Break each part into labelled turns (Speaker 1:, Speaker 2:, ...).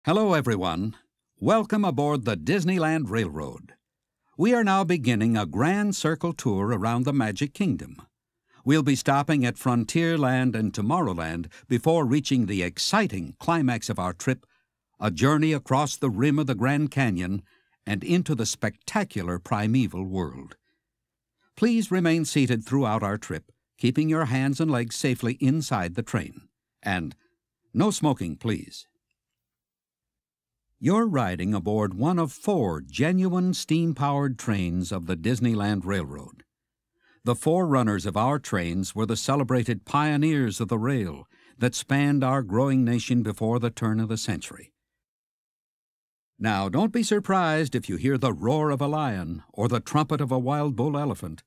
Speaker 1: Hello, everyone. Welcome aboard the Disneyland Railroad. We are now beginning a grand circle tour around the Magic Kingdom. We'll be stopping at Frontierland and Tomorrowland before reaching the exciting climax of our trip, a journey across the rim of the Grand Canyon and into the spectacular primeval world. Please remain seated throughout our trip, keeping your hands and legs safely inside the train. And no smoking, please. You're riding aboard one of 4 genuine steam-powered trains of the Disneyland Railroad. The forerunners of our trains were the celebrated pioneers of the rail that spanned our growing nation before the turn of the century. Now, don't be surprised if you hear the roar of a lion or the trumpet of a wild bull elephant,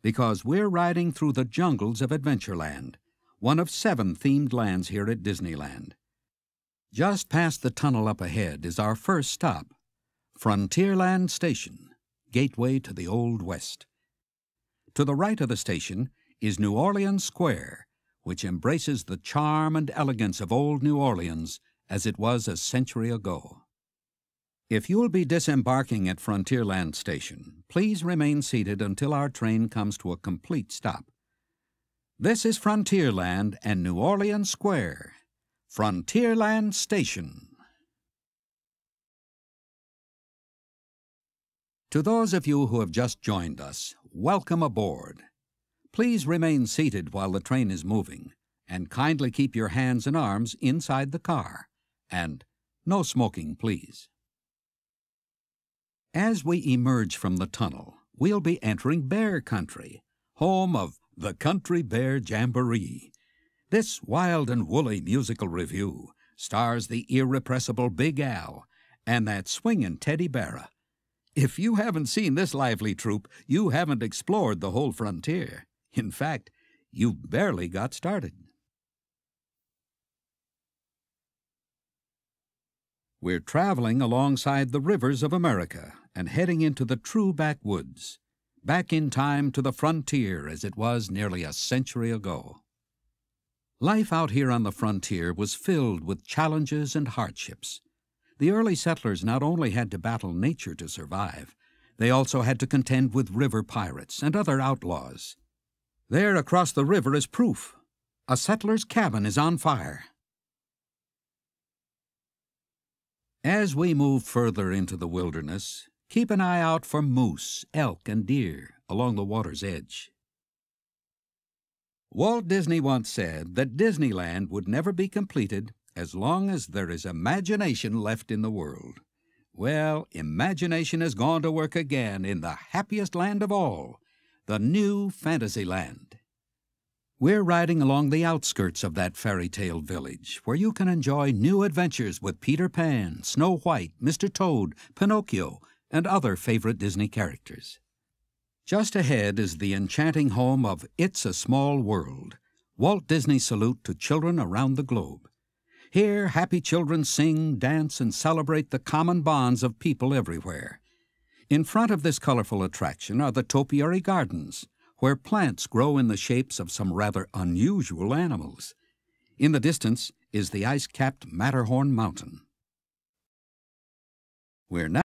Speaker 1: because we're riding through the jungles of Adventureland, one of 7 themed lands here at Disneyland. Just past the tunnel up ahead is our first stop, Frontierland Station, gateway to the Old West. To the right of the station is New Orleans Square, which embraces the charm and elegance of old New Orleans as it was a century ago. If you'll be disembarking at Frontierland Station, please remain seated until our train comes to a complete stop. This is Frontierland and New Orleans Square. Frontierland Station. To those of you who have just joined us, welcome aboard. Please remain seated while the train is moving, and kindly keep your hands and arms inside the car. And no smoking, please. As we emerge from the tunnel, we'll be entering Bear Country, home of the Country Bear Jamboree. This wild and woolly musical revue stars the irrepressible Big Al and that swingin' Teddy Bear. If you haven't seen this lively troupe, you haven't explored the whole frontier. In fact, you've barely got started. We're traveling alongside the rivers of America and heading into the true backwoods, back in time to the frontier as it was nearly a century ago. Life out here on the frontier was filled with challenges and hardships. The early settlers not only had to battle nature to survive, they also had to contend with river pirates and other outlaws. There across the river is proof. A settler's cabin is on fire. As we move further into the wilderness, keep an eye out for moose, elk, and deer along the water's edge. Walt Disney once said that Disneyland would never be completed as long as there is imagination left in the world. Well, imagination has gone to work again in the happiest land of all, the new Fantasyland. We're riding along the outskirts of that fairy tale village, where you can enjoy new adventures with Peter Pan, Snow White, Mr. Toad, Pinocchio, and other favorite Disney characters. Just ahead is the enchanting home of It's a Small World, Walt Disney's salute to children around the globe. Here, happy children sing, dance, and celebrate the common bonds of people everywhere. In front of this colorful attraction are the topiary gardens, where plants grow in the shapes of some rather unusual animals. In the distance is the ice-capped Matterhorn Mountain. We're now